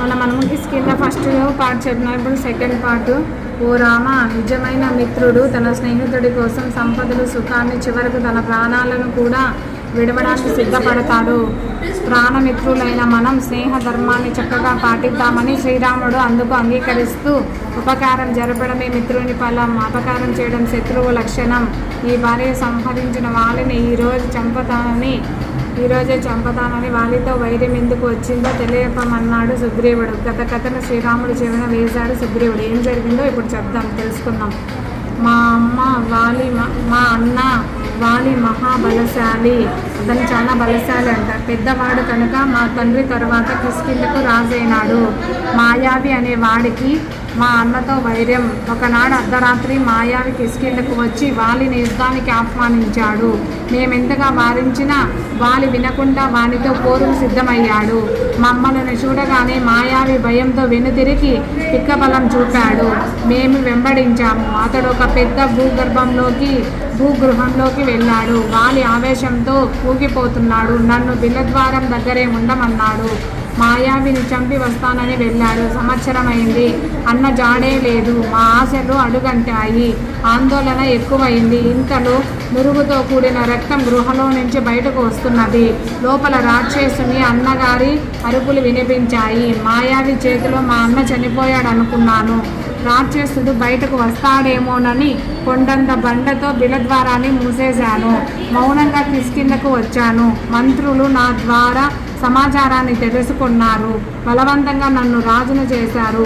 మనము Kishkindha first part చెప్పినాం. ఇప్పుడు సెకండ్ పార్ట్. ఓ రామ, నిజమైన మిత్రుడు తన స్నేహితుడి కోసం సంపదలు సుఖాన్ని చివరకు తన ప్రాణాలను కూడా విడవడానికి సిద్ధపడతాడు. ప్రాణమిత్రులైన మనం స్నేహ ధర్మాన్ని చక్కగా పాటిద్దామని శ్రీరాముడు అందుకు అంగీకరిస్తూ, ఉపకారం జరపడమే మిత్రుని ఫలం, అపకారం చేయడం శత్రువు లక్షణం. ఈ భార్య సంహరించిన వాలిని ఈరోజే చంపతానని వాలితో వైర్యం ఎందుకు వచ్చిందో తెలియపమన్నాడు సుగ్రీవుడు. గత కథను శ్రీరాముడు చెవిన వేశాడు సుగ్రీవుడు. ఏం జరిగిందో ఇప్పుడు తెలుసుకుందాం. మా అన్న వాలి మహాబలశాలి, అతను చాలా బలశాలి అంట. పెద్దవాడు కనుక మా తండ్రి తరువాత కిష్కింధకు రాజైనాడు. మాయావి అనే వాడికి మా అన్నతో వైర్యం. ఒకనాడు అర్ధరాత్రి మాయావి కిష్కింధకు వచ్చి వాలిని యుద్ధానికి ఆహ్వానించాడు. మేమెంతగా వారించినా వాలి వినకుండా వానితో పోరుకు సిద్ధమయ్యాడు. మమ్మల్ని చూడగానే మాయావి భయంతో వెనుతిరిగి పిక్కబలం చూపాడు. మేము వెంబడించాము. అతడు ఒక పెద్ద భూగృహంలోకి వెళ్ళాడు. వాలి ఆవేశంతో ఊగిపోతున్నాడు. నన్ను బిల్లద్వారం దగ్గరే ఉండమన్నాడు. మాయావిని చంపి వస్తానని వెళ్ళాడు. సంవత్సరం అయింది. అన్న జాడే లేదు. మా ఆశలు అడుగంటాయి. ఆందోళన ఎక్కువైంది. ఇంతలో నురుగుతో కూడిన రక్తం గృహలో నుంచి బయటకు వస్తున్నది. లోపల రాక్షసుని అన్నగారి అరుపులు వినిపించాయి. మాయావి చేతిలో మా అన్న చనిపోయాడు అనుకున్నాను. రాక్షసుడు బయటకు వస్తాడేమోనని కొండంత బండతో బిలద్వారాన్ని మూసేశాను. మౌనంగా కిష్కింధకు వచ్చాను. మంత్రులు నా ద్వారా సమాచారాన్ని తెలుసుకున్నారు. బలవంతంగా నన్ను రాజును చేశారు.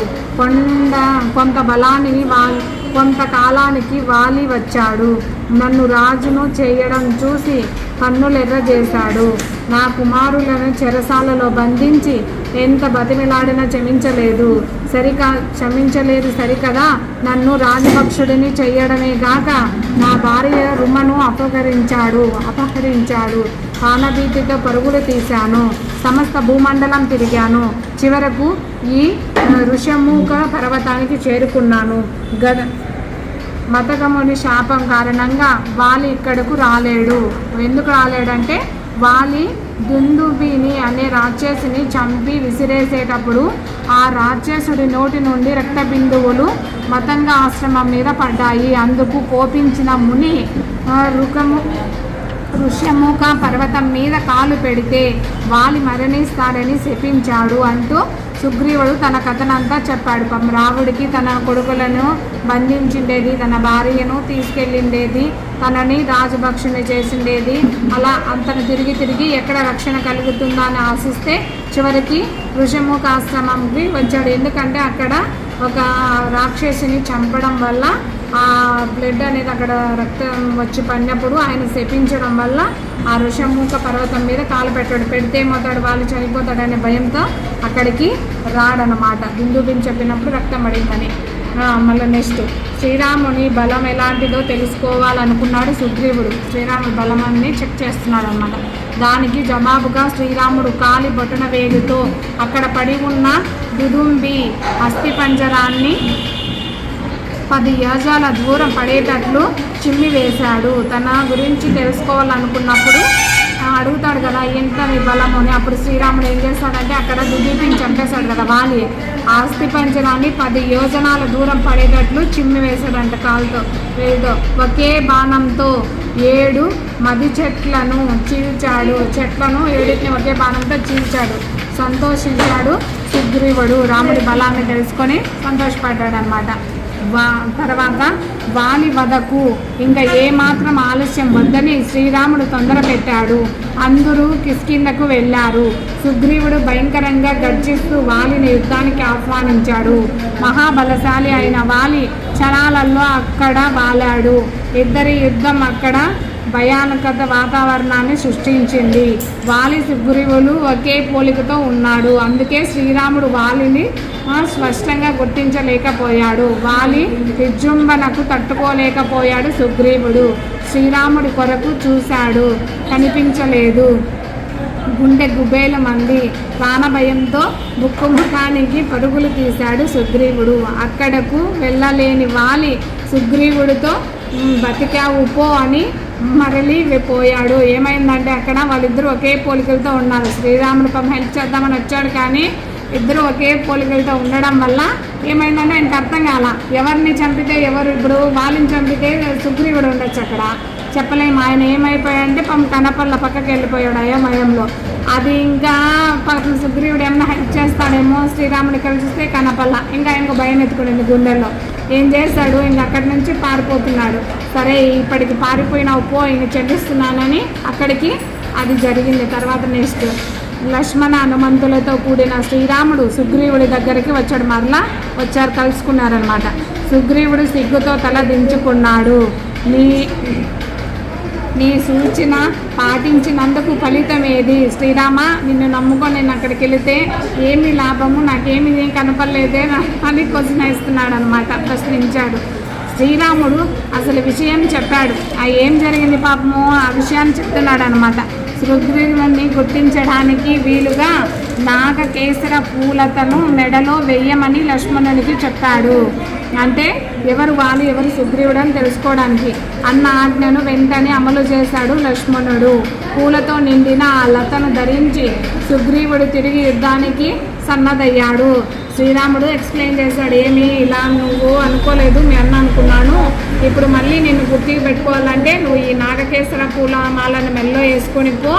కొంతకాలానికి వాలి వచ్చాడు. నన్ను రాజును చేయడం చూసి కన్నులెర్ర చేశాడు. నా కుమారులను చెరసాలలో బంధించి ఎంత బతిమిలాడినా క్షమించలేదు సరికదా, నన్ను రాజభక్షుడిని చెయ్యడమే గాక నా భార్య రుమను అపహరించాడు. ప్రాణభీతితో పరుగులు తీశాను. సమస్త భూమండలం తిరిగాను. చివరకు ఈ ఋషముఖ పర్వతానికి చేరుకున్నాను. మతకముని శాపం కారణంగా వాలి ఇక్కడకు రాలేడు. ఎందుకు రాలేడంటే, వాలి దుందుబిని అనే రాక్షసుని చంపి విసిరేసేటప్పుడు ఆ రాక్షసుడి నోటి నుండి రక్త బిందువులు మతంగ ఆశ్రమం మీద పడ్డాయి. అందుకు కోపించిన ముని ఋష్యముఖ పర్వతం మీద కాలు పెడితే వాలి మరణిస్తాడని శపించాడు అంటూ సుగ్రీవుడు తన కథనంతా చెప్పాడు. రాముడికి తన కొడుకులను బంధించిండేది, తన భార్యను తీసుకెళ్ళిండేది, తనని రాజభక్షుని చేసిండేది. అలా అంతను తిరిగి ఎక్కడ రక్షణ కలుగుతుందా అని ఆశిస్తే చివరికి ఋషముఖాశ్రమంకి వచ్చాడు. ఎందుకంటే అక్కడ ఒక రాక్షసుని చంపడం వల్ల ఆ బ్లడ్ అనేది అక్కడ రక్తం వచ్చి పడినప్పుడు ఆయన శపించడం వల్ల ఆ ఋషముఖ పర్వతం మీద కాలు పెడితే ఏమవుతాడు, వాళ్ళు చనిపోతాడనే భయంతో అక్కడికి రాడనమాట. దుందుబిని చెప్పినప్పుడు రక్తం పడిందని. మళ్ళీ నెక్స్ట్ శ్రీరాముని బలం ఎలాంటిదో తెలుసుకోవాలనుకున్నాడు సుగ్రీవుడు. శ్రీరాముడి బలమాన్ని చెక్ చేస్తున్నాడు అన్నమాట. దానికి జవాబుగా శ్రీరాముడు కాలి బొటన వేలుతో అక్కడ పడి ఉన్న దుదుంబి అస్థిపంజరాన్ని 10 యోజనాల దూరం పడేటట్లు చిమ్మి వేశాడు. తన గురించి తెలుసుకోవాలనుకున్నప్పుడు అడుగుతాడు కదా, ఎంత నీ బలం అని. అప్పుడు శ్రీరాముడు ఏం చేస్తాడంటే అక్కడ దుదీపిని చంపేశాడు కదా వాలి. ఆ అస్థిపంజరాన్ని 10 యోజనాల దూరం పడేటట్లు చిమ్మి వేశాడంట కాలుతో వేలుతో. ఒకే బాణంతో 7 మది చెట్లను చీల్చాడు. 7 ఒకే బాణంతో చీల్చాడు. సంతోషించాడు సుగ్రీవుడు. రాముడి బలాన్ని తెలుసుకొని సంతోషపడ్డాడు అన్నమాట. తర్వాత వాలి వదకు ఇంకా ఏమాత్రం ఆలస్యం వద్దని శ్రీరాముడు తొందర పెట్టాడు. అందరూ కిష్కింధకు వెళ్ళారు. సుగ్రీవుడు భయంకరంగా గర్జిస్తూ వాలిని యుద్ధానికి ఆహ్వానించాడు. మహాబలశాలి అయిన వాలి క్షణాలలో అక్కడ వాలాడు. ఇద్దరి యుద్ధం అక్కడ భయానకత వాతావరణాన్ని సృష్టించింది. వాలి సుగ్రీవులు ఒకే పోలికతో ఉన్నాడు. అందుకే శ్రీరాముడు వాలిని స్పష్టంగా గుర్తించలేకపోయాడు. వాలి విజృంభణకు తట్టుకోలేకపోయాడు సుగ్రీవుడు. శ్రీరాముడి కొరకు చూశాడు, కనిపించలేదు. గుండె గుబేల మంది. ప్రాణభయంతో ముఖానికి పరుగులు తీశాడు సుగ్రీవుడు. అక్కడకు వెళ్ళలేని వాలి సుగ్రీవుడితో బతికావు పో అని మరలి పోయాడు. ఏమైందంటే అక్కడ వాళ్ళిద్దరూ ఒకే పోలికలతో ఉన్నారు. శ్రీరాముడు హెల్ప్ చేద్దామని వచ్చాడు, కానీ ఇద్దరు ఒకే పోలికలతో ఉండడం వల్ల ఏమైందంటే ఆయనకు అర్థం కాల, ఎవరిని చంపితే ఎవరు, ఇప్పుడు వాళ్ళని చంపితే సుగ్రీవుడు ఉండొచ్చు అక్కడ, చెప్పలేము. ఆయన ఏమైపోయాడంటే కనపల్ల పక్కకి వెళ్ళిపోయాడు అయోమయంలో. అది ఇంకా సుగ్రీవుడు ఏమన్నా హెల్ప్ చేస్తాడేమో, శ్రీరాముడి కలిసిస్తే కనపల్ల, ఇంకా ఆయనకు భయం ఎత్తుకునేది గుండెల్లో. ఏం చేస్తాడు, ఇంక అక్కడి నుంచి పారిపోతున్నాడు. సరే ఇప్పటికి పారిపోయినావు పో, ఇంక చెల్లిస్తున్నానని అక్కడికి అది జరిగింది. తర్వాత నెక్స్ట్ లక్ష్మణ హనుమంతులతో కూడిన శ్రీరాముడు సుగ్రీవుడి దగ్గరికి వచ్చాడు. మరలా వచ్చారు, కలుసుకున్నారనమాట. సుగ్రీవుడు సిగ్గుతో తల దించుకున్నాడు. నీ సూచన పాటించినందుకు ఫలితం ఏది? శ్రీరామ, నిన్ను నమ్ముకొని నేను అక్కడికి వెళితే ఏమి లాభము, నాకేమి కనపడలేదే అని క్వశ్చన్ వేస్తున్నాడు అనమాట, ప్రశ్నించాడు. శ్రీరాముడు అసలు విషయం చెప్పాడు. ఏం జరిగింది పాపము ఆ విషయాన్ని చెప్తున్నాడు అనమాట. సుగ్రీవుని గుర్తించడానికి వీలుగా నాగకేసర పూలతను మెడలో వెయ్యమని లక్ష్మణునికి చెప్పాడు. అంటే ఎవరు వాలి ఎవరు సుగ్రీవుడు అని తెలుసుకోవడానికి అన్న ఆజ్ఞను వెంటనే అమలు చేశాడు లక్ష్మణుడు. పూలతో నిండిన ఆ లతను ధరించి సుగ్రీవుడు తిరిగి యుద్ధానికి సన్నద్ధయ్యాడు. శ్రీరాముడు ఎక్స్ప్లెయిన్ చేశాడు, ఏమి ఇలా నువ్వు అనుకోలేదు, మీ అన్న అనుకున్నాను, ఇప్పుడు మళ్ళీ నిన్ను గుర్తికి పెట్టుకోవాలంటే నువ్వు ఈ నాగకేసర పూల మాలను మెల్లో వేసుకొని పో,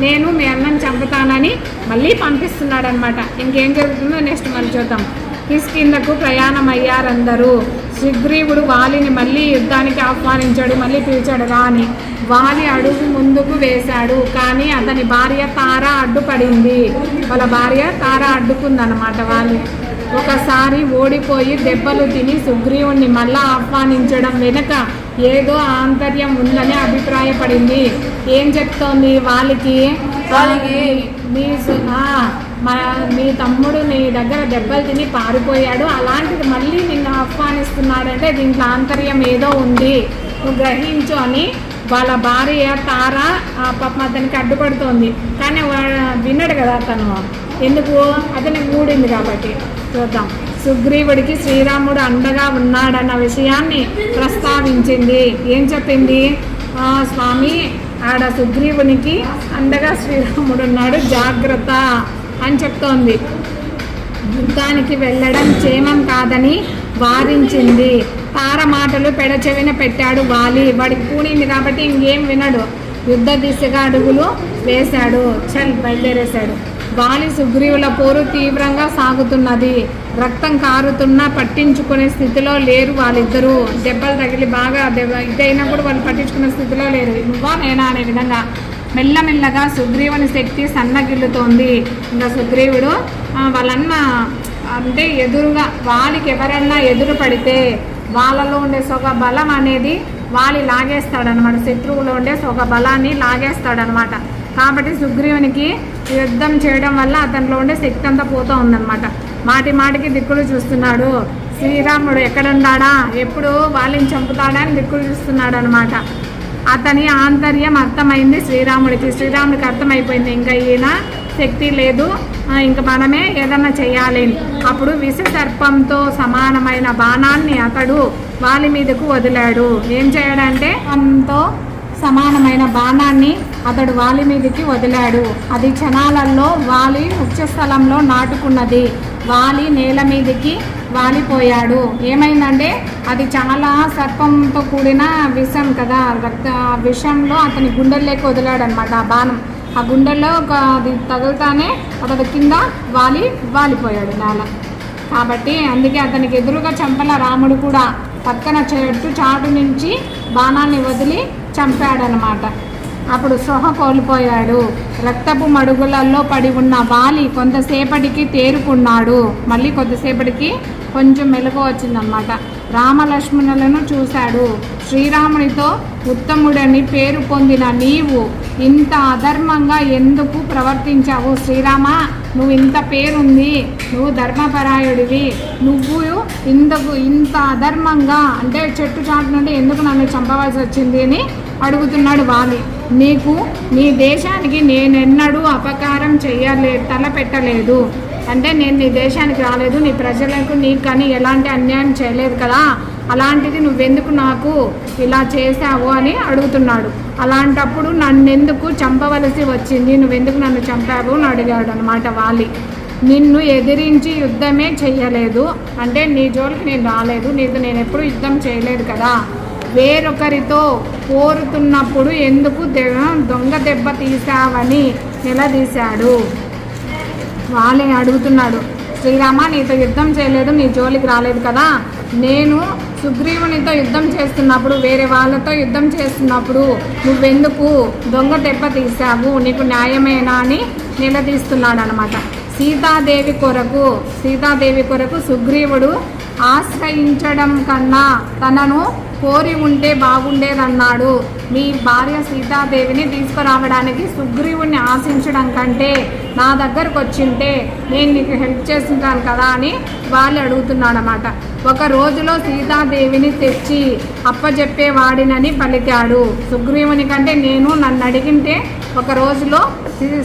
నేను మీ అన్నని చంపుతానని మళ్ళీ పంపిస్తున్నాడు అనమాట. ఇంకేం జరుగుతుందో నెక్స్ట్ మరి చూద్దాం. కిష్కింధకు ప్రయాణమయ్యారందరూ. సుగ్రీవుడు వాలిని మళ్ళీ యుద్ధానికి ఆహ్వానించాడు, మళ్ళీ పిలిచాడు రాని. వాలి అడుగు ముందుకు వేశాడు, కానీ అతని భార్య తార అడ్డుపడింది. వాళ్ళ భార్య తార అడ్డుకుందన్నమాట. వాలి ఒకసారి ఓడిపోయి దెబ్బలు తిని సుగ్రీవుణ్ణి మళ్ళా ఆహ్వానించడం వెనుక ఏదో ఆంతర్యం ఉందని అభిప్రాయపడింది. ఏం చెప్తోంది వాళ్ళకి, మీ తమ్ముడు నీ దగ్గర దెబ్బలు తిని పారిపోయాడు, అలాంటిది మళ్ళీ నిన్ను ఆహ్వానిస్తున్నాడంటే దీంట్లో ఆంతర్యం ఏదో ఉంది, నువ్వు గ్రహించు అని వాళ్ళ భార్య తార పాపం అతనికి అడ్డుపడుతోంది. కానీ విన్నాడు కదా అతను, ఎందుకు అతనికి మూడింది కాబట్టి. చూద్దాం. సుగ్రీవుడికి శ్రీరాముడు అండగా ఉన్నాడన్న విషయాన్ని ప్రస్తావించింది. ఏం చెప్పింది, స్వామి ఆడ సుగ్రీవునికి అండగా శ్రీరాముడు ఉన్నాడు, జాగ్రత్త అని చెప్తోంది. యుద్ధానికి వెళ్ళడం క్షేమం కాదని వారించింది. తార మాటలు పెడచెవిన పెట్టాడు వాలి. వాడికి పూనింది కాబట్టి ఇంకేం వినడు. యుద్ధ దిశగా అడుగులు వేశాడు. బయలుదేరేశాడు. వాలి సుగ్రీవుల పోరు తీవ్రంగా సాగుతున్నది. రక్తం కారుతున్నా పట్టించుకునే స్థితిలో లేరు వాళ్ళిద్దరూ. దెబ్బలు తగిలి బాగా ఇదైనా కూడా వాళ్ళు పట్టించుకునే స్థితిలో లేరు. నువ్వా నేనా అనే విధంగా మెల్లమెల్లగా సుగ్రీవుని శక్తి సన్నగిల్లుతోంది. ఇంకా సుగ్రీవుడు వాళ్ళన్న అంటే ఎదురుగా వాలికి ఎవరన్నా ఎదురు పడితే వాళ్ళలో ఉండే సొగ బలం అనేది వాలి లాగేస్తాడనమాట. శత్రువులో ఉండే సొగ బలాన్ని లాగేస్తాడనమాట. కాబట్టి సుగ్రీవునికి యుద్ధం చేయడం వల్ల అతనిలో ఉండే శక్తి అంతా పోతూ ఉందన్నమాట. మాటి మాటికి దిక్కులు చూస్తున్నాడు. శ్రీరాముడు ఎక్కడున్నాడా, ఎప్పుడు వాళ్ళని చంపుతాడా అని దిక్కులు చూస్తున్నాడు అనమాట. అతని ఆంతర్యం అర్థమైంది శ్రీరాముడికి అర్థమైపోయింది, ఇంకా ఈయన శక్తి లేదు, ఇంక మనమే ఏదన్నా చేయాలి. అప్పుడు విష సర్పంతో సమానమైన బాణాన్ని అతడు వాలి మీదకు వదిలాడు. ఏం చేయడంటే అంతో సమానమైన బాణాన్ని అతడు వాలి మీదకి వదిలాడు. అది క్షణాలలో వాలి వృక్షస్థలంలో నాటుకున్నది. వాలి నేల మీదకి వాలిపోయాడు. ఏమైందంటే అది చాలా సర్పంతో కూడిన విషం కదా, విషంలో అతని గుండెల్లోకి వదిలాడు అనమాట. ఆ బాణం ఆ గుండెల్లో అది తగులుతానే అతడు కింద వాలిపోయాడు నేల. కాబట్టి అందుకే అతనికి ఎదురుగా చంపల రాముడు కూడా పక్కన చెట్టు చాటు నుంచి బాణాన్ని వదిలి చంపాడనమాట. అప్పుడు స్పృహ కోల్పోయాడు. రక్తపు మడుగులలో పడి ఉన్న వాలి కొంతసేపటికి తేరుకున్నాడు. మళ్ళీ కొద్దిసేపటికి కొంచెం మెలకు వచ్చిందనమాట. రామలక్ష్మణులను చూశాడు. శ్రీరామునితో ఉత్తముడని పేరు పొందిన నీవు ఇంత అధర్మంగా ఎందుకు ప్రవర్తించావు? శ్రీరామ, నువ్వు ఇంత పేరుంది, నువ్వు ధర్మపరాయుడివి, నువ్వు ఇంత అధర్మంగా అంటే చెట్టు చాటు నుండి ఎందుకు నన్ను చంపవలసి వచ్చింది అని అడుగుతున్నాడు వాలి. నీకు నీ దేశానికి నేనెన్నడూ అపకారం తలపెట్టలేదు. అంటే నేను నీ దేశానికి రాలేదు, నీ ప్రజలకు నీకు కానీ ఎలాంటి అన్యాయం చేయలేదు కదా, అలాంటిది నువ్వెందుకు నాకు ఇలా చేశావు అని అడుగుతున్నాడు. అలాంటప్పుడు నన్నెందుకు చంపవలసి వచ్చింది, నువ్వెందుకు నన్ను చంపావు అని అడిగాడు అనమాట వాలి. నిన్ను ఎదిరించి యుద్ధమే చెయ్యలేదు, అంటే నీ జోలికి నేను రాలేదు, నీతో నేను ఎప్పుడు యుద్ధం చేయలేదు కదా, వేరొకరితో కోరుతున్నప్పుడు ఎందుకు దొంగ దెబ్బ తీసావని నిలదీశాడు. వాళ్ళని అడుగుతున్నాడు, శ్రీరామ నీతో యుద్ధం చేయలేదు, నీ జోలికి రాలేదు కదా, నేను సుగ్రీవునితో యుద్ధం చేస్తున్నప్పుడు వేరే వాళ్ళతో యుద్ధం చేస్తున్నప్పుడు నువ్వెందుకు దొంగ దెబ్బ తీసావు, నీకు న్యాయమేనా అని నిలదీస్తున్నాడు అనమాట. సీతాదేవి కొరకు సుగ్రీవుడు ఆశ్రయించడం కన్నా తనను కోరి ఉంటే బాగుండేదన్నాడు. మీ భార్య సీతాదేవిని తీసుకురావడానికి సుగ్రీవుడిని ఆశించడం కంటే నా దగ్గరకు వచ్చింటే నేను నీకు హెల్ప్ చేస్తుంటాను కదా అని వాళ్ళు అడుగుతున్నాడు అన్నమాట. ఒక రోజులో సీతాదేవిని తెచ్చి అప్పచెప్పేవాడినని పలికాడు. సుగ్రీవుని కంటే నన్ను అడిగింటే ఒక రోజులో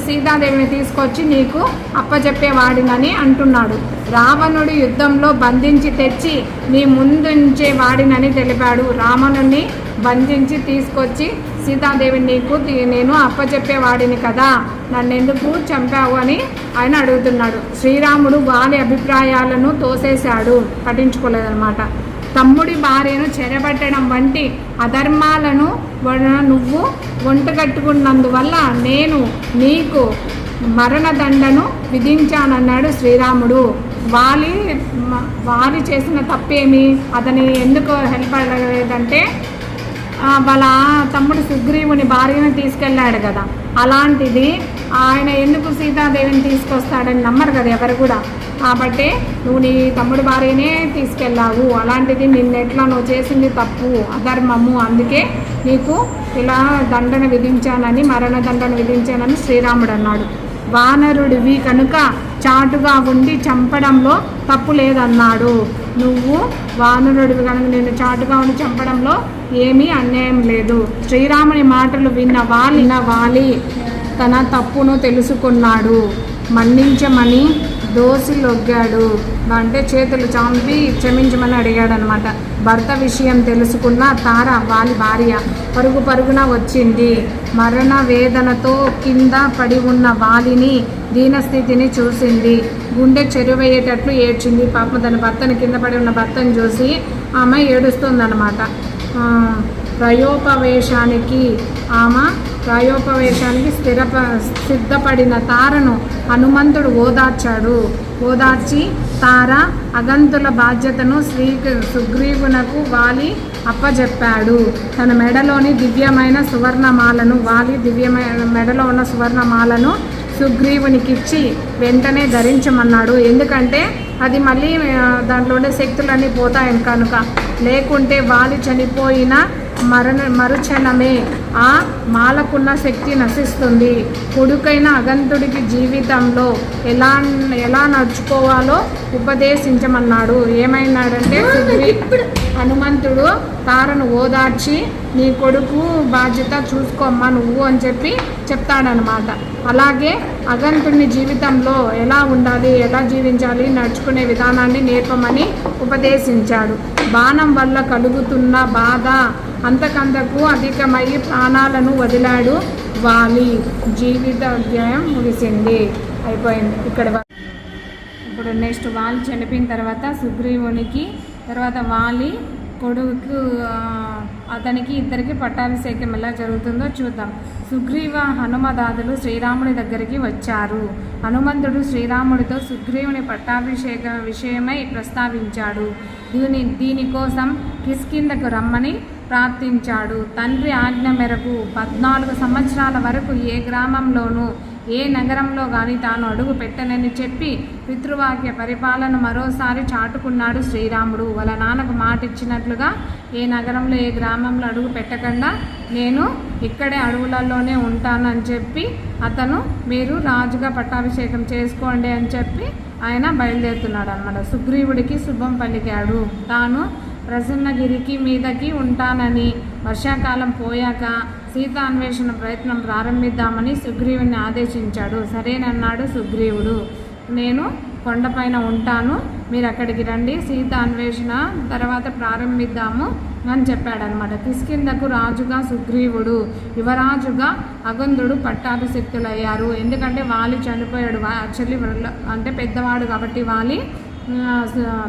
సీతాదేవిని తీసుకొచ్చి నీకు అప్పచెప్పేవాడినని అంటున్నాడు. రావణుడు యుద్ధంలో బంధించి తెచ్చి నీ ముందుంచే వాడినని తెలిపాడు. రావణుని బంధించి తీసుకొచ్చి సీతాదేవిని నీకు నేను అప్పచెప్పేవాడిని కదా, నన్నెందుకు చంపావు అని ఆయన అడుగుతున్నాడు. శ్రీరాముడు వారి అభిప్రాయాలను తోసేశాడు, పట్టించుకోలేదన్నమాట. తమ్ముడి భార్యను చెరబట్టడం వంటి అధర్మాలను నువ్వు వంటగట్టుకున్నందువల్ల నేను నీకు మరణదండను విధించానన్నాడు శ్రీరాముడు. వాలి చేసిన తప్పేమి, అతని ఎందుకు హెల్ప్ అవ్వలేదంటే వాళ్ళ తమ్ముడు సుగ్రీవుని భార్యను తీసుకెళ్ళాడు కదా, అలాంటిది ఆయన ఎందుకు సీతాదేవిని తీసుకొస్తాడని నమ్మరు కదా ఎవరు కూడా. కాబట్టి నువ్వు నీ తమ్ముడు భార్యనే తీసుకెళ్ళావు, అలాంటిది నిన్నెట్లా నువ్వు చేసింది తప్పు, అధర్మము, అందుకే నీకు ఇలా దండన విధించానని మరణదండన విధించానని శ్రీరాముడు అన్నాడు. వానరుడివి కనుక చాటుగా ఉండి చంపడంలో తప్పు లేదన్నాడు. నువ్వు వానరుడివి కనుక నేను చాటుగా ఉండి చంపడంలో ఏమీ అన్యాయం లేదు. శ్రీరాముని మాటలు విన్న వాలి తన తప్పును తెలుసుకున్నాడు. మన్నించమని దోసిలొగ్గాడు, అంటే చేతులు చాంపి క్షమించమని అడిగాడు అనమాట. భర్త విషయం తెలుసుకున్న తార వాలి భార్య పరుగున వచ్చింది. మరణ వేదనతో కింద పడి ఉన్న వాలిని దీనస్థితిని చూసింది. గుండె చెరువయ్యేటట్లు ఏడ్చింది. పాపం తన భర్తని కింద పడి ఉన్న భర్తను చూసి ఆమె ఏడుస్తుందన్నమాట. ప్రయోపవేశానికి సిద్ధపడిన తారను హనుమంతుడు ఓదార్చి తార అగంతుల బాధ్యతను సుగ్రీవునకు వాలి అప్పజెప్పాడు. తన మెడలోని దివ్యమైన సువర్ణమాలను మెడలో ఉన్న సువర్ణమాలను సుగ్రీవునికిచ్చి వెంటనే ధరించమన్నాడు. ఎందుకంటే అది మళ్ళీ దాంట్లో ఉండే శక్తులన్నీ పోతాయని కనుక, లేకుంటే వాలి చనిపోయిన మరుక్షణమే ఆ మాలకున్న శక్తి నశిస్తుంది. కొడుకైన అగంతుడికి జీవితంలో ఎలా నడుచుకోవాలో ఉపదేశించమన్నాడు. ఏమైనాడంటే హనుమంతుడు తారను ఓదార్చి నీ కొడుకు బాధ్యత చూసుకోమ్మా నువ్వు అని చెప్తాడనమాట. అలాగే అగంతుడిని జీవితంలో ఎలా ఉండాలి, ఎలా జీవించాలి, నడుచుకునే విధానాన్ని నేర్పమని ఉపదేశించాడు. బాణం వల్ల కలుగుతున్న బాధ అంతకంతకు అధికమై ప్రాణాలను వదిలాడు వాలి. జీవిత అధ్యాయం ముగిసింది, అయిపోయింది ఇక్కడ. ఇప్పుడు నెక్స్ట్ వాలి చనిపోయిన తర్వాత సుగ్రీవునికి తర్వాత వాలి కొడుకు అతనికి ఇద్దరికి పట్టాభిషేకం ఎలా జరుగుతుందో చూద్దాం. సుగ్రీవ హనుమదాదులు శ్రీరాముడి దగ్గరికి వచ్చారు. హనుమంతుడు శ్రీరాముడితో సుగ్రీవుని పట్టాభిషేక విషయమై ప్రస్తావించాడు. దీనికోసం కిష్కింధకు రమ్మని ప్రార్థించాడు. తండ్రి ఆజ్ఞ మేరకు 14 సంవత్సరాల వరకు ఏ గ్రామంలోనూ ఏ నగరంలో కానీ తాను అడుగు పెట్టనని చెప్పి పితృవాక్య పరిపాలన మరోసారి చాటుకున్నాడు శ్రీరాముడు. వాళ్ళ నాన్నకు మాట ఇచ్చినట్లుగా ఏ నగరంలో ఏ గ్రామంలో అడుగు పెట్టకుండా నేను ఇక్కడే అడవులలోనే ఉంటానని చెప్పి అతను మీరు రాజుగా పట్టాభిషేకం చేసుకోండి అని చెప్పి ఆయన బయలుదేరుతున్నాడు అన్నమాట. సుగ్రీవుడికి శుభం పలికాడు. తాను ప్రసన్నగిరికి మీదకి ఉంటానని, వర్షాకాలం పోయాక సీతా అన్వేషణ ప్రయత్నం ప్రారంభిద్దామని సుగ్రీవుని ఆదేశించాడు. సరేనన్నాడు సుగ్రీవుడు. నేను కొండపైన ఉంటాను, మీరు అక్కడికి రండి, సీత అన్వేషణ తర్వాత ప్రారంభిద్దాము అని చెప్పాడనమాట. కిష్కింధకు రాజుగా సుగ్రీవుడు, యువరాజుగా అగంధుడు పట్టాభిషిక్తులయ్యారు. ఎందుకంటే వాలి చనిపోయాడు, యాక్చువల్లీ అంటే పెద్దవాడు కాబట్టి వాలి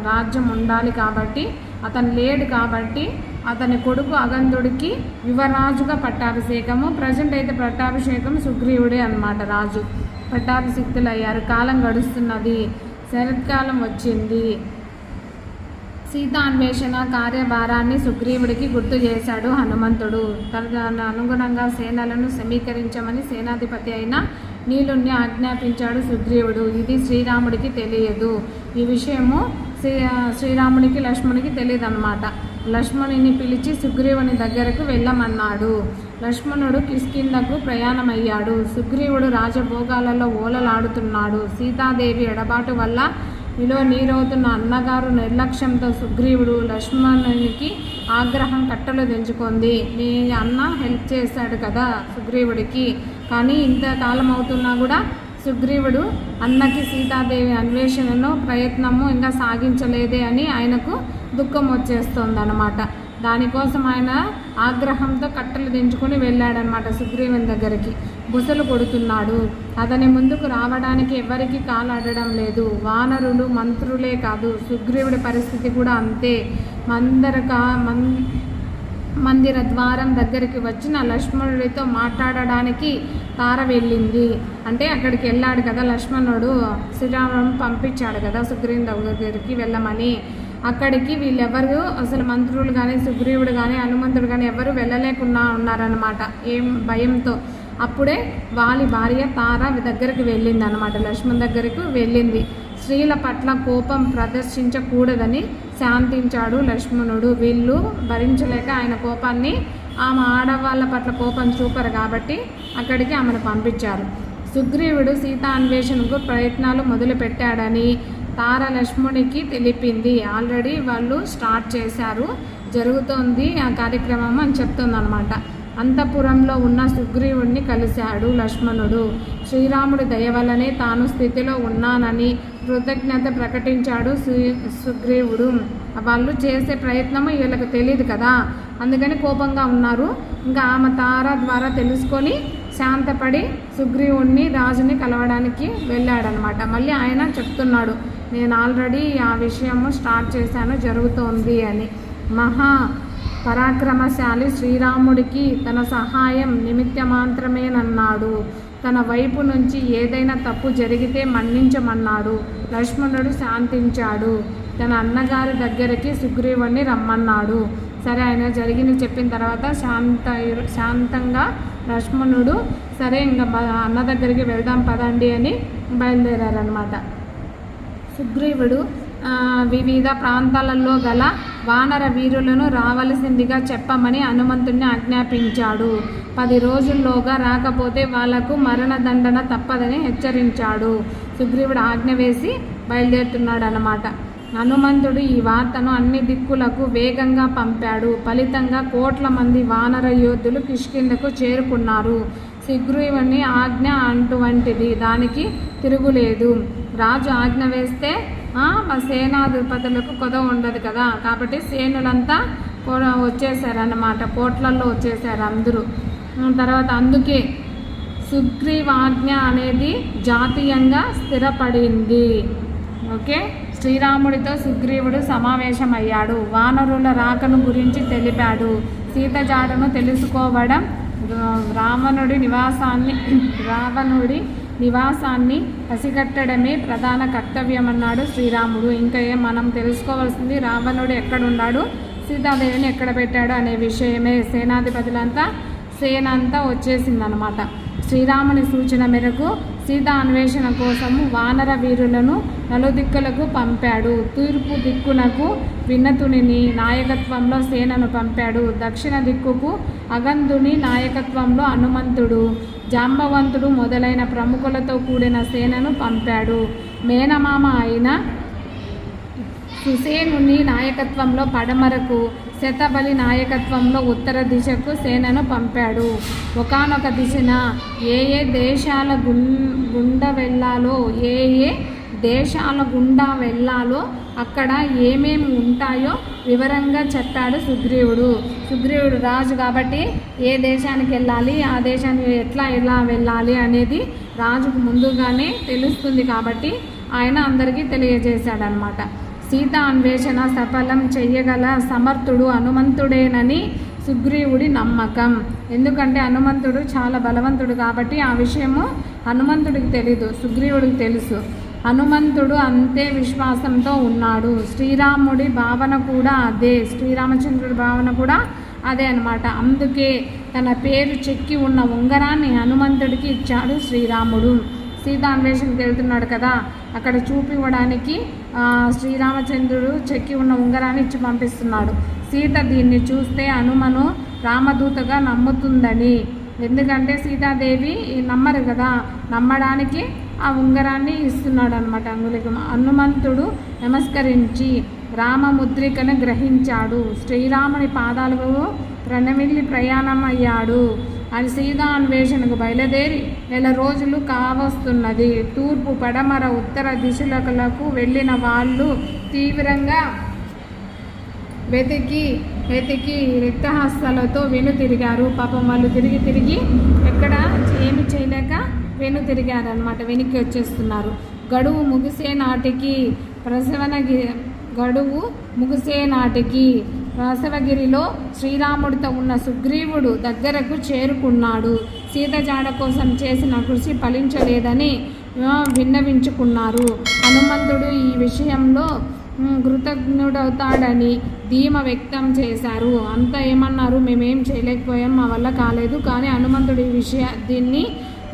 రాజ్యం ఉండాలి కాబట్టి అతను లేడు కాబట్టి అతని కొడుకు అగంధుడికి యువరాజుగా పట్టాభిషేకము. ప్రజెంట్ అయితే పట్టాభిషేకం సుగ్రీవుడే అన్నమాట, రాజు పట్టాభిషిక్తులయ్యారు. కాలం గడుస్తున్నది, శరత్కాలం వచ్చింది. సీతాన్వేషణ కార్యభారాన్ని సుగ్రీవుడికి గుర్తు చేశాడు హనుమంతుడు. తన అనుగుణంగా సేనలను సమీకరించమని సేనాధిపతి అయిన నీలుణ్ణి ఆజ్ఞాపించాడు సుగ్రీవుడు. ఇది శ్రీరాముడికి తెలియదు. ఈ విషయము శ్రీరాముడికి లక్ష్మణుడికి తెలియదు అన్నమాట. లక్ష్మణుని పిలిచి సుగ్రీవుని దగ్గరకు వెళ్ళమన్నాడు. లక్ష్మణుడు కిష్కింధకు ప్రయాణమయ్యాడు. సుగ్రీవుడు రాజభోగాలలో ఓలలాడుతున్నాడు. సీతాదేవి ఎడబాటు వల్ల ఇలా నీరవుతున్న అన్నగారు నిర్లక్ష్యంతో సుగ్రీవుడు లక్ష్మణునికి ఆగ్రహం కట్టలు తెంచుకుంది. నీ అన్న హెల్ప్ చేశాడు కదా సుగ్రీవుడికి, కానీ ఇంతకాలం అవుతున్నా కూడా సుగ్రీవుడు అన్నకి సీతాదేవి అన్వేషణను ప్రయత్నము ఇంకా సాగించలేదే అని ఆయనకు దుఃఖం వచ్చేస్తుందన్నమాట. దానికోసం ఆయన ఆగ్రహంతో కట్టలు దించుకొని వెళ్ళాడనమాట సుగ్రీవుని దగ్గరికి. బుసలు కొడుతున్నాడు. అతని ముందుకు రావడానికి ఎవరికి కాలాడడం లేదు. వానరులు మంత్రులే కాదు, సుగ్రీవుడి పరిస్థితి కూడా అంతే. మందిర ద్వారం దగ్గరికి వచ్చిన లక్ష్మణుడితో మాట్లాడడానికి తార వెళ్ళింది. అంటే అక్కడికి వెళ్ళాడు కదా లక్ష్మణుడు, శ్రీరాముడు పంపించాడు కదా సుగ్రీవుని దగ్గరికి వెళ్ళమని. అక్కడికి వీళ్ళెవరు అసలు మంత్రులు కానీ సుగ్రీవుడు కానీ హనుమంతుడు కానీ ఎవరు వెళ్ళలేకుండా ఉన్నారనమాట, ఏం భయంతో. అప్పుడే వాలి భార్య తార దగ్గరికి వెళ్ళింది అనమాట, లక్ష్మణ్ దగ్గరికి వెళ్ళింది. స్త్రీల పట్ల కోపం ప్రదర్శించకూడదని శాంతించాడు లక్ష్మణుడు. వీళ్ళు భరించలేక ఆయన కోపాన్ని, ఆమె ఆడవాళ్ళ పట్ల కోపం చూపరు కాబట్టి అక్కడికి ఆమెను పంపించారు. సుగ్రీవుడు సీతా అన్వేషణకు ప్రయత్నాలు మొదలుపెట్టాడని తార లక్ష్మణునికి తెలిపింది. ఆల్రెడీ వాళ్ళు స్టార్ట్ చేశారు, జరుగుతోంది ఆ కార్యక్రమం అని చెప్తుందన్నమాట. అంతఃపురంలో ఉన్న సుగ్రీవుడిని కలిశాడు లక్ష్మణుడు. శ్రీరాముడి దయ వల్లనే తాను స్థితిలో ఉన్నానని కృతజ్ఞత ప్రకటించాడు సుగ్రీవుడు. వాళ్ళు చేసే ప్రయత్నము వీళ్ళకి తెలియదు కదా, అందుకని కోపంగా ఉన్నారు. ఇంకా ఆమె తార ద్వారా తెలుసుకొని శాంతపడి సుగ్రీవుడిని రాజుని కలవడానికి వెళ్ళాడనమాట. మళ్ళీ ఆయన చెప్తున్నాడు, నేను ఆల్రెడీ ఆ విషయము స్టార్ట్ చేశాను, జరుగుతోంది అని. మహా పరాక్రమశాలి శ్రీరాముడికి తన సహాయం నిమిత్తమాత్రమేనన్నాడు. తన వైపు నుంచి ఏదైనా తప్పు జరిగితే మన్నించమన్నాడు. లక్ష్మణుడు శాంతించాడు. తన అన్నగారి దగ్గరికి సుగ్రీవుడిని రమ్మన్నాడు. సరే, ఆయన జరిగింది చెప్పిన తర్వాత శాంతంగా లక్ష్మణుడు సరే ఇంకా అన్న దగ్గరికి వెళ్దాం పదండి అని బయలుదేరారనమాట. సుగ్రీవుడు వివిధ ప్రాంతాలలో గల వానర వీరులను రావలసిందిగా చెప్పమని హనుమంతుడిని ఆజ్ఞాపించాడు. 10 రోజుల్లోగా రాకపోతే వాళ్లకు మరణదండన తప్పదని హెచ్చరించాడు. సుగ్రీవుడు ఆజ్ఞ వేసి బయలుదేరుతున్నాడు అన్నమాట. హనుమంతుడు ఈ వార్తను అన్ని దిక్కులకు వేగంగా పంపాడు. ఫలితంగా కోట్ల మంది వానర యోధులు కిష్కింధకు చేరుకున్నారు. సుగ్రీవుని ఆజ్ఞ అటువంటిది, దానికి తిరుగులేదు. రాజు ఆజ్ఞ వేస్తే సేనాధిపతులకు కొదవ ఉండదు కదా, కాబట్టి సేనులంతా వచ్చేసారన్నమాట, కోట్లల్లో వచ్చేసారు అందరూ. తర్వాత అందుకే సుగ్రీవాజ్ఞ అనేది జాతీయంగా స్థిరపడింది. ఓకే, శ్రీరాముడితో సుగ్రీవుడు సమావేశమయ్యాడు. వానరుల రాకను గురించి తెలిపాడు. సీత జాడను తెలుసుకోవడం రావణుడి నివాసాన్ని పసిగట్టడమే ప్రధాన కర్తవ్యమన్నాడు శ్రీరాముడు. ఇంకా మనం తెలుసుకోవాల్సింది రావణుడు ఎక్కడున్నాడు, సీతాదేవిని ఎక్కడ పెట్టాడు అనే విషయమే. సేన అంతా వచ్చేసిందనమాట. శ్రీరాముని సూచన మేరకు సీతా అన్వేషణ కోసము వానర వీరులను నలుదిక్కులకు పంపాడు. తూర్పు దిక్కునకు వినతుని నాయకత్వంలో సేనను పంపాడు. దక్షిణ దిక్కుకు అగంధుని నాయకత్వంలో హనుమంతుడు, జాంబవంతుడు మొదలైన ప్రముఖులతో కూడిన సేనను పంపాడు. మేనమామ అయిన సుసేనుని నాయకత్వంలో పడమరకు, శతబలి నాయకత్వంలో ఉత్తర దిశకు సేనను పంపాడు. ఒకానొక దిశన ఏ దేశాల గుండా వెళ్ళాలో, ఏ దేశాల గుండా వెళ్ళాలో అక్కడ ఏమేమి ఉంటాయో వివరంగా చెప్పాడు సుగ్రీవుడు. సుగ్రీవుడు రాజు కాబట్టి ఏ దేశానికి వెళ్ళాలి, ఆ దేశానికి ఎలా వెళ్ళాలి అనేది రాజుకు ముందుగానే తెలుస్తుంది కాబట్టి ఆయన అందరికీ తెలియజేశాడనమాట. సీత అన్వేషణ సఫలం చెయ్యగల సమర్థుడు హనుమంతుడేనని సుగ్రీవుడి నమ్మకం. ఎందుకంటే హనుమంతుడు చాలా బలవంతుడు కాబట్టి ఆ విషయము హనుమంతుడికి తెలీదు, సుగ్రీవుడికి తెలుసు. హనుమంతుడు అంతే విశ్వాసంతో ఉన్నాడు. శ్రీరాముడి భావన కూడా అదే, శ్రీరామచంద్రుడి భావన కూడా అదే అనమాట. అందుకే తన పేరు చెక్కి ఉన్న ఉంగరాన్ని హనుమంతుడికి ఇచ్చాడు శ్రీరాముడు. సీత అన్వేషణకి వెళ్తున్నాడు కదా, అక్కడ చూపివ్వడానికి శ్రీరామచంద్రుడు చెక్కి ఉన్న ఉంగరాన్ని ఇచ్చి పంపిస్తున్నాడు. సీత దీన్ని చూస్తే హనుమను రామదూతగా నమ్ముతుందని. ఎందుకంటే సీతాదేవి నమ్మరు కదా, నమ్మడానికి ఆ ఉంగరాన్ని ఇస్తున్నాడు అనమాట అంగుళికం. హనుమంతుడు నమస్కరించి రామముద్రికను గ్రహించాడు. శ్రీరాముని పాదాలకు ప్రణమిల్లి ప్రయాణమయ్యాడు. అది సీతా అన్వేషణకు బయలుదేరి 1 రోజులు కావస్తున్నది. తూర్పు, పడమర, ఉత్తర దిశలకు వెళ్ళిన వాళ్ళు తీవ్రంగా వెతికి రిక్తహస్తాలతో వెనుతిరిగారు. పాపం వాళ్ళు తిరిగి ఎక్కడ ఏమి చేయలేక వెనుతిరిగారనమాట, వెనక్కి వచ్చేస్తున్నారు. గడువు ముగిసే నాటికి ప్రసవగిరిలో శ్రీరాముడితో ఉన్న సుగ్రీవుడు దగ్గరకు చేరుకున్నాడు. సీత జాడ కోసం చేసిన కృషి ఫలించలేదని విన్నవించుకున్నారు. హనుమంతుడు ఈ విషయంలో కృతజ్ఞుడవుతాడని ధీమ వ్యక్తం చేశారు. అంతా ఏమన్నారు, మేమేం చేయలేకపోయాం, మా వల్ల కాలేదు, కానీ హనుమంతుడు దీన్ని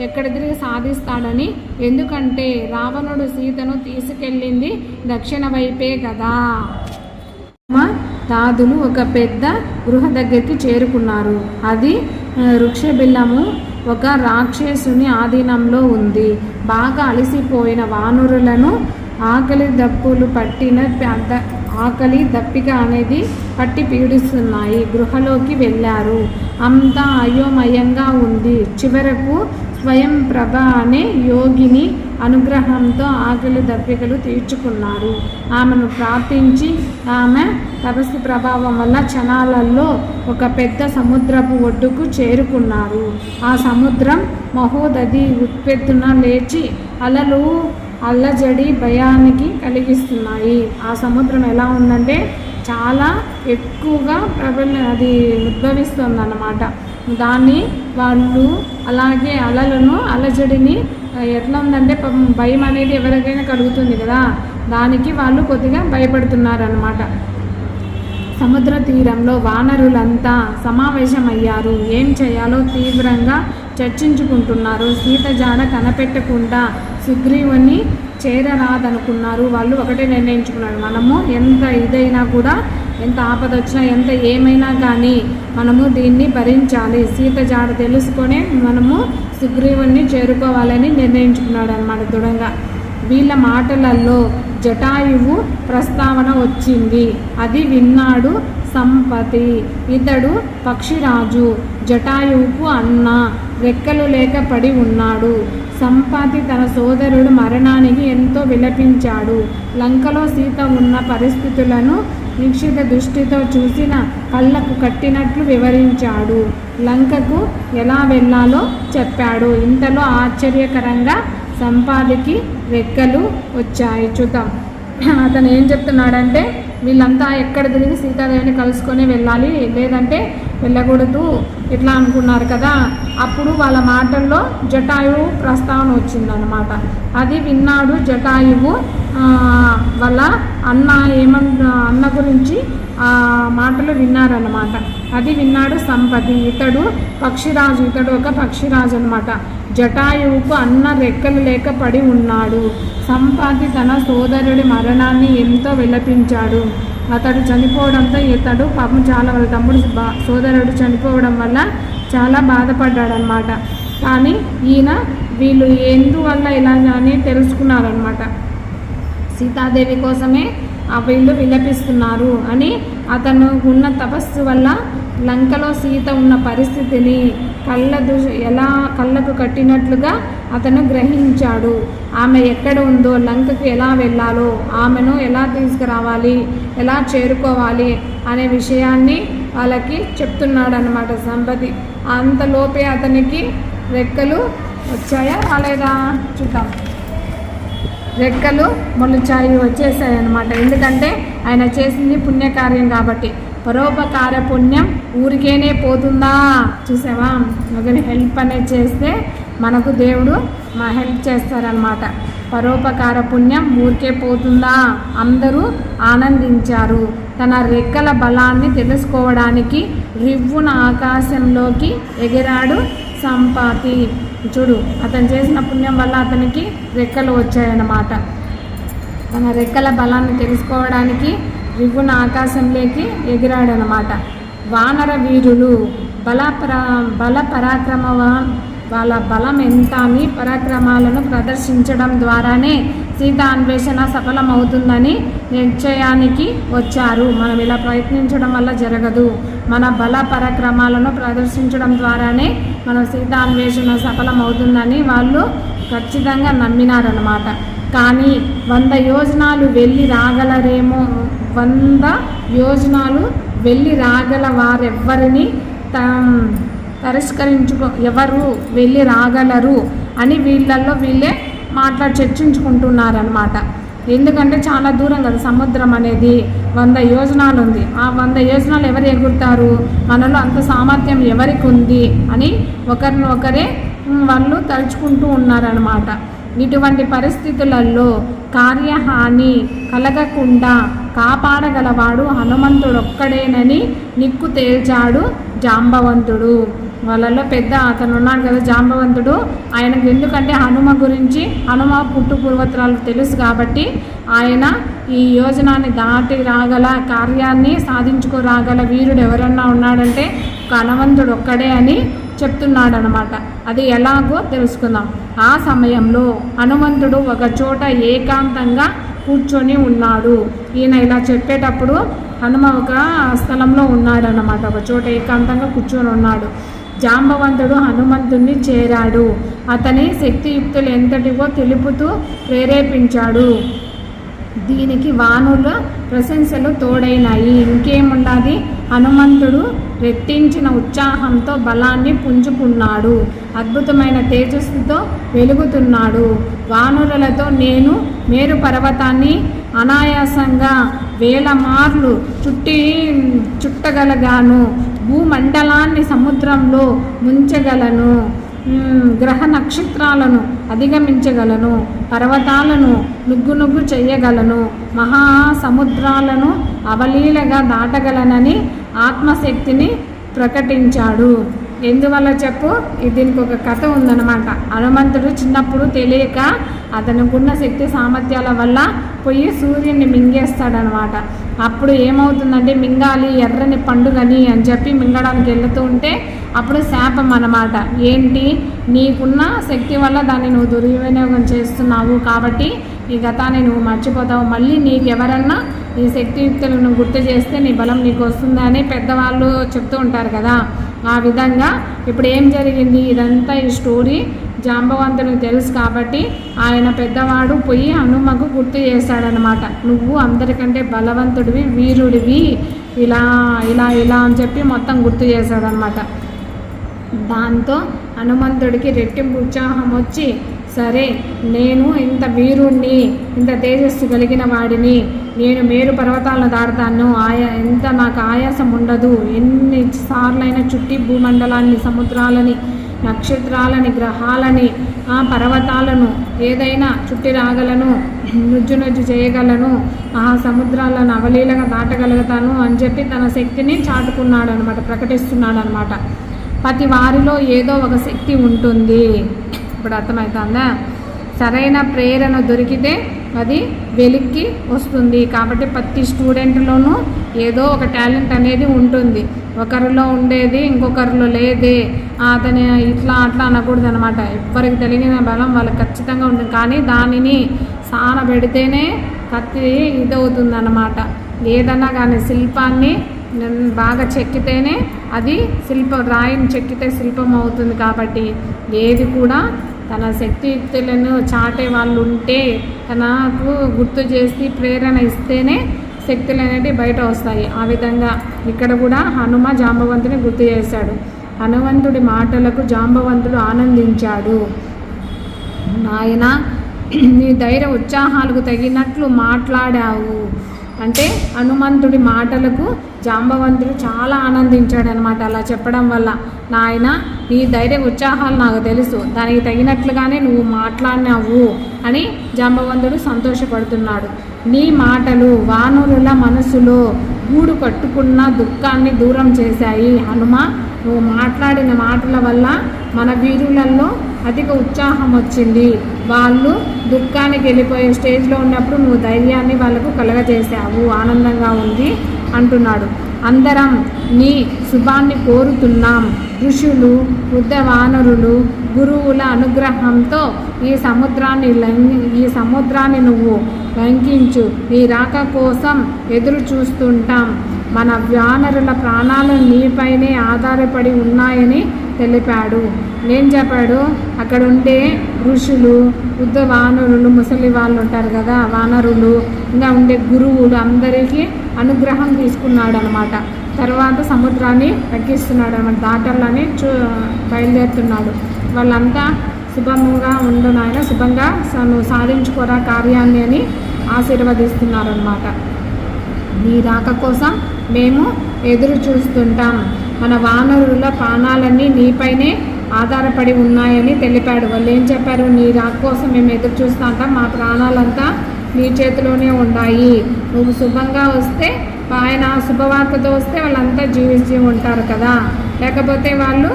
ఎక్కడ తిరిగి సాధిస్తాడని. ఎందుకంటే రావణుడు సీతను తీసుకెళ్ళింది దక్షిణ వైపే కదా. తాదులు ఒక పెద్ద గృహ దగ్గరికి చేరుకున్నారు. అది వృక్షబిల్లము ఒక రాక్షసుని ఆధీనంలో ఉంది. బాగా అలసిపోయిన వానరులను ఆకలి దప్పిక అనేది పట్టి పీడిస్తున్నాయి. గృహలోకి వెళ్ళారు. అంతా అయోమయంగా ఉంది. చివరకు స్వయం ప్రభ అనే యోగిని అనుగ్రహంతో ఆకలి దప్పికలు తీర్చుకున్నారు. ఆమెను ప్రార్థించి ఆమె తపస్సు ప్రభావం వల్ల క్షణాలలో ఒక పెద్ద సముద్రపు ఒడ్డుకు చేరుకున్నారు. ఆ సముద్రం మహోదధి ఉత్పెత్తున లేచి అలలు అల్లజడి భయానికి కలిగిస్తున్నాయి. ఆ సముద్రం ఎలా ఉందంటే చాలా ఎక్కువగా అది ఉద్భవిస్తుంది అన్నమాట. దాన్ని వాళ్ళు అలాగే అలజడిని ఎట్లా ఉందంటే భయం అనేది ఎవరికైనా కలుగుతుంది కదా, దానికి వాళ్ళు కొద్దిగా భయపడుతున్నారన్నమాట. సముద్ర తీరంలో వానరులంతా సమావేశమయ్యారు. ఏం చేయాలో తీవ్రంగా చర్చించుకుంటున్నారు. సీత జాడ కనపెట్టకుండా సుగ్రీవుని చేరరాదనుకున్నారు. వాళ్ళు ఒకటే నిర్ణయించుకున్నారు, మనము ఎంత ఇదైనా కూడా, ఎంత ఆపద వచ్చినా, ఎంత ఏమైనా కానీ మనము దీన్ని భరించాలి. సీత జాడ తెలుసుకొని మనము సుగ్రీవుని చేరుకోవాలని నిర్ణయించుకున్నాడు అన్నమాట దృఢంగా. వీళ్ళ మాటలలో జటాయువు ప్రస్తావన వచ్చింది. అది విన్నాడు సంపతి. ఇతడు పక్షిరాజు, జటాయువుకు అన్న, రెక్కలు లేక పడి ఉన్నాడు. సంపాతి తన సోదరుడు మరణానికి ఎంతో విలపించాడు. లంకలో సీత ఉన్న పరిస్థితులను నిశ్చిత దృష్టితో చూసిన కళ్ళకు కట్టినట్లు వివరించాడు. లంకకు ఎలా వెళ్ళాలో చెప్పాడు. ఇంతలో ఆశ్చర్యకరంగా సంపాదికి రెక్కలు వచ్చాయి. చూద్దాం అతను ఏం చెప్తున్నాడంటే, వీళ్ళంతా ఎక్కడ తిరిగి సీతాదేవిని కలుసుకొని వెళ్ళాలి, లేదంటే వెళ్ళకూడదు ఇట్లా అనుకున్నారు కదా. అప్పుడు వాళ్ళ మాటల్లో జటాయువు ప్రస్తావన వచ్చిందనమాట. అది విన్నాడు జటాయువు. వాళ్ళ అన్న గురించి ఆ మాటలు విన్నారన్నమాట. అది విన్నాడు సంపతి. ఇతడు పక్షిరాజు, ఇతడు ఒక పక్షిరాజు అనమాట. జటాయువుకు అన్న రెక్కలు లేక పడి ఉన్నాడు. సంపాతి తన సోదరుడి మరణాన్ని ఎంతో విలపించాడు. అతడు చనిపోవడంతో ఇతడు పాపం చాలా, వాళ్ళ తమ్ముడు సోదరుడు చనిపోవడం వల్ల చాలా బాధపడ్డాడనమాట. కానీ వీళ్ళు ఎందువల్ల ఇలా అని తెలుసుకున్నారనమాట. సీతాదేవి కోసమే వీళ్ళు విలపిస్తున్నారు అని. అతను ఉన్న తపస్సు వల్ల లంకలో సీత ఉన్న పరిస్థితిని కళ్ళకు కట్టినట్లుగా అతను గ్రహించాడు. ఆమె ఎక్కడ ఉందో, లంకకు ఎలా వెళ్ళాలో, ఆమెను ఎలా తీసుకురావాలి, ఎలా చేరుకోవాలి అనే విషయాన్ని వాళ్ళకి చెప్తున్నాడు అన్నమాట సంపతి. అంతలోపే అతనికి రెక్కలు వచ్చాయా రాలేదా చూద్దాం. రెక్కలు మొలిచాయి, వచ్చేసాయి అన్నమాట. ఎందుకంటే ఆయన చేసింది పుణ్యకార్యం కాబట్టి. పరోపకార పుణ్యం ఊరికేనే పోతుందా? చూసావా, ఒకరి హెల్ప్ అనేది చేస్తే మనకు దేవుడు హెల్ప్ చేస్తారనమాట. పరోపకార పుణ్యం ఊరికే పోతుందా? అందరూ ఆనందించారు. తన రెక్కల బలాన్ని తెలుసుకోవడానికి రివ్వున ఆకాశంలోకి ఎగిరాడు సంపాతి. చూడు, అతను చేసిన పుణ్యం వల్ల అతనికి రెక్కలు వచ్చాయన్నమాట. తన రెక్కల బలాన్ని తెలుసుకోవడానికి రివ్వున ఆకాశంలోకి ఎగిరాడనమాట. వానర వీరులు బల పరాక్రమవాన్ వాళ్ళ బలం ఎంత అని పరాక్రమాలను ప్రదర్శించడం ద్వారానే సీత అన్వేషణ సఫలమవుతుందని నిశ్చయానికి వచ్చారు. మనం ఇలా ప్రయత్నించడం వల్ల జరగదు. మన బల పరాక్రమాలను ప్రదర్శించడం ద్వారానే మన సీత అన్వేషణ సఫలమవుతుందని వాళ్ళు ఖచ్చితంగా నమ్మినారన్నమాట. కానీ 100 యోజనాలు వెళ్ళి రాగలరేమో, 100 యోజనాలు వెళ్ళి రాగల వారెవ్వరిని ఎవరు వెళ్ళి రాగలరు అని వీళ్ళల్లో వీళ్ళే చర్చించుకుంటున్నారనమాట. ఎందుకంటే చాలా దూరం కదా సముద్రం అనేది, 100 యోజనాలు ఉంది. ఆ 100 యోజనాలు ఎవరు ఎగురుతారు, మనలో అంత సామర్థ్యం ఎవరికి ఉంది అని ఒకరినొకరే వాళ్ళు తలుచుకుంటూ ఉన్నారనమాట. ఇటువంటి పరిస్థితులలో కార్యహాని కలగకుండా కాపాడగలవాడు హనుమంతుడొక్కడేనని నిక్కు తేల్చాడు జాంబవంతుడు. వాళ్ళలో పెద్ద అతను ఉన్నాడు కదా జాంబవంతుడు. ఆయనకు ఎందుకంటే హనుమ గురించి, హనుమ పుట్టు పూర్వత్రాలు తెలుసు కాబట్టి ఆయన ఈ యోజనాన్ని దాటి రాగల, కార్యాన్ని సాధించుకోరాగల వీరుడు ఎవరన్నా ఉన్నాడంటే హనుమంతుడు ఒక్కడే అని చెప్తున్నాడు అనమాట. అది ఎలాగో తెలుసుకుందాం. ఆ సమయంలో హనుమంతుడు ఒక చోట ఏకాంతంగా కూర్చొని ఉన్నాడు. ఈయన ఇలా చెప్పేటప్పుడు హనుమ ఒక స్థలంలో ఉన్నాడనమాట. ఒక చోట ఏకాంతంగా కూర్చొని ఉన్నాడు. జాంబవంతుడు హనుమంతుణ్ణి చేరాడు. అతని శక్తియుక్తులు ఎంతటివో తెలుపుతూ ప్రేరేపించాడు. దీనికి వానుల ప్రశంసలు తోడైనాయి. ఇంకేముండాది, హనుమంతుడు రెట్టించిన ఉత్సాహంతో బలాన్ని పుంజుకున్నాడు. అద్భుతమైన తేజస్సుతో వెలుగుతున్నాడు. వానరులతో నేను మేరు పర్వతాన్ని అనాయాసంగా 1000 మార్లు చుట్టగలగాను, భూమండలాన్ని సముద్రంలో ముంచగలను, గ్రహ నక్షత్రాలను అధిగమించగలను, పర్వతాలను నుగ్గు చేయగలను, మహాసముద్రాలను అవలీలగా దాటగలనని ఆత్మశక్తిని ప్రకటించాడు. ఎందువల్ల చెప్పు, దీనికి ఒక కథ ఉందన్నమాట. హనుమంతుడు చిన్నప్పుడు తెలియక అతనుకున్న శక్తి సామర్థ్యాల వల్ల పోయి సూర్యుని మింగేస్తాడనమాట. అప్పుడు ఏమవుతుందంటే, మింగాలి ఎర్రని పండుగని అని చెప్పి మింగడానికి వెళుతూ ఉంటే అప్పుడు శాపం అన్నమాట. ఏంటి, నీకున్న శక్తి వల్ల దాన్ని నువ్వు దుర్వినియోగం చేస్తున్నావు కాబట్టి నీ గతాన్ని నువ్వు మర్చిపోతావు. మళ్ళీ నీకు ఎవరన్నా నీ శక్తియుక్తులను గుర్తు చేస్తే నీ బలం నీకు వస్తుందని పెద్దవాళ్ళు చెప్తూ ఉంటారు కదా. ఆ విధంగా ఇప్పుడు ఏం జరిగింది, ఇదంతా ఈ స్టోరీ జాంబవంతునికి తెలుసు కాబట్టి ఆయన పెద్దవాడు పోయి హనుమకు గుర్తు చేశాడనమాట. నువ్వు అందరికంటే బలవంతుడివి, వీరుడివి, ఇలా ఇలా ఇలా అని చెప్పి మొత్తం గుర్తు చేశాడనమాట. దాంతో హనుమంతుడికి రెట్టింపు ఉత్సాహం వచ్చి, సరే నేను ఇంత వీరుణ్ణి, ఇంత తేజస్సు కలిగిన వాడిని, నేను మేరు పర్వతాలను దాడతాను, ఎంత నాకు ఆయాసం ఉండదు, ఎన్ని సార్లైనా చుట్టి భూమండలాన్ని, సముద్రాలని, నక్షత్రాలని, గ్రహాలని, పర్వతాలను ఏదైనా చుట్టి రాగలను, నుజ్జు చేయగలను, సముద్రాలను అవలీలగా దాటగలుగుతాను అని చెప్పి తన శక్తిని చాటుకున్నాడు అనమాట, ప్రకటిస్తున్నాడు అనమాట. ప్రతి వారిలో ఏదో ఒక శక్తి ఉంటుంది. ఇప్పుడు అర్థమవుతుందా? సరైన ప్రేరణ దొరికితే అది వెలిక్కి వస్తుంది. కాబట్టి ప్రతి స్టూడెంట్లోనూ ఏదో ఒక టాలెంట్ అనేది ఉంటుంది. ఒకరిలో ఉండేది ఇంకొకరిలో లేదే, అతని ఇట్లా అట్లా అనకూడదు అనమాట. ఎవరికి తెలిగిన బలం వాళ్ళకి ఖచ్చితంగా ఉంటుంది. కానీ దానిని సానబెడితేనే కత్తి ఇదవుతుంది అన్నమాట. ఏదన్నా కానీ శిల్పాన్ని బాగా చెక్కితేనే అది రాయిని చెక్కితే శిల్పం అవుతుంది. కాబట్టి ఏది కూడా తన శక్తియుక్తులను చాటే వాళ్ళు ఉంటే తనకు గుర్తు చేసి ప్రేరణ ఇస్తేనే శక్తులు అనేవి బయట వస్తాయి. ఆ విధంగా ఇక్కడ కూడా హనుమ జాంబవంతుని గుర్తు చేశాడు. హనుమంతుడి మాటలకు జాంబవంతుడు ఆనందించాడు. నాయన, నీ ధైర్య ఉత్సాహాలకు తగినట్లు మాట్లాడావు అంటే హనుమంతుడి మాటలకు జాంబవంతుడు చాలా ఆనందించాడు అనమాట. అలా చెప్పడం వల్ల, నాయన నీ ధైర్య ఉత్సాహాలు నాకు తెలుసు, దానికి తగినట్లుగానే నువ్వు మాట్లాడినావు అని జాంబవంతుడు సంతోషపడుతున్నాడు. నీ మాటలు వానరుల మనసులో గూడు కట్టుకున్న దుఃఖాన్ని దూరం చేశాయి. హనుమ, నువ్వు మాట్లాడిన మాటల వల్ల మన వీరులలో అధిక ఉత్సాహం వచ్చింది. వాళ్ళు దుఃఖానికి వెళ్ళిపోయే స్టేజ్లో ఉన్నప్పుడు నువ్వు ధైర్యాన్ని వాళ్ళకు కలగజేశావు, ఆనందంగా ఉంది అంటున్నాడు. అందరం నీ శుభాన్ని కోరుతున్నాం. ఋషులు, వృద్ధ వానరులు, గురువుల అనుగ్రహంతో ఈ సముద్రాన్ని నువ్వు లంఘించు. నీ రాక కోసం ఎదురు చూస్తుంటాం. మన వానరుల ప్రాణాలు నీపైనే ఆధారపడి ఉన్నాయని తెలిపాడు. ఏం చెప్పాడు? అక్కడ ఉండే ఋషులు, వృద్ధ వానరులు, ముసలి వాళ్ళు ఉంటారు కదా, వానరులు, ఇంకా ఉండే గురువులు అందరికీ అనుగ్రహం తీసుకున్నాడు అనమాట. తర్వాత సముద్రాన్ని తగ్గిస్తున్నాడు అనమాట, దాటాలని బయలుదేరుతున్నాడు. వాళ్ళంతా శుభంగా ఉండు నాయన, శుభంగా నువ్వు సాధించుకోరా కార్యాన్ని అని ఆశీర్వదిస్తున్నారు అనమాట. నీ రాక కోసం మేము ఎదురు చూస్తుంటాం. మన వానరుల ప్రాణాలన్నీ నీపైనే ఆధారపడి ఉన్నాయని తెలిపాడు. వాళ్ళు ఏం చెప్పారు? నీ రాక కోసం మేము ఎదురు చూస్తూ ఉంటాం, మా ప్రాణాలంతా నీ చేతిలోనే ఉన్నాయి. నువ్వు శుభంగా వస్తే, ఆయన శుభవార్తతో వస్తే వాళ్ళంతా జీవించి ఉంటారు కదా, లేకపోతే వాళ్ళు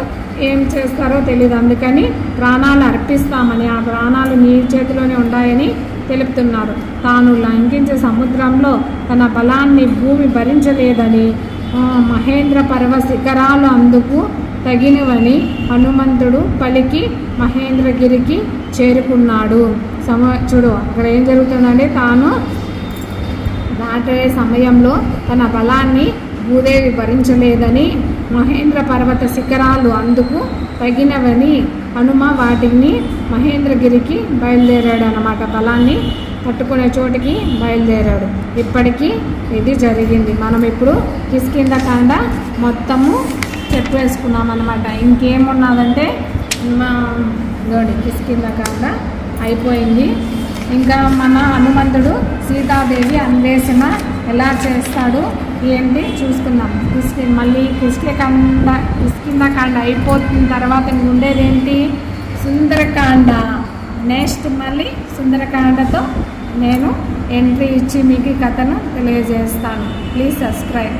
ఏం చేస్తారో తెలియదు. అందుకని ప్రాణాలు అర్పిస్తామని, ఆ ప్రాణాలు నీ చేతిలోనే ఉన్నాయని తెలుపుతున్నారు. తాను లంఘించే సముద్రంలో తన బలాన్ని భూమి భరించలేదని, మహేంద్ర పర్వ శిఖరాలు అందుకు తగినవని హనుమంతుడు పలికి మహేంద్రగిరికి చేరుకున్నాడు. చూడు అక్కడ ఏం జరుగుతుందంటే, తాను దాటే సమయంలో తన బలాన్ని భూదేవి భరించలేదని, మహేంద్ర పర్వత శిఖరాలు అందుకు తగినవని హనుమ వాటిని మహేంద్రగిరికి బయలుదేరాడు అన్నమాట. బలాన్ని పట్టుకునే చోటికి బయలుదేరాడు. ఇప్పటికీ ఇది జరిగింది. మనం ఇప్పుడు కిష్కింధకాండ మొత్తము చెప్పేసుకున్నాం అన్నమాట. ఇంకేమున్నదంటే కిష్కింధకాండ అయిపోయింది. ఇంకా మన హనుమంతుడు సీతాదేవి అన్వేషణ ఎలా చేస్తాడు ఏంటి చూసుకుందాం. మళ్ళీ కిష్కింధకాండ అయిపోతున్న తర్వాత ఉండేదేంటి? సుందరకాండ. నెక్స్ట్ మళ్ళీ సుందరకాండతో నేను ఎంట్రీ ఇచ్చి మీకు కథను తెలియజేస్తాను. Please subscribe.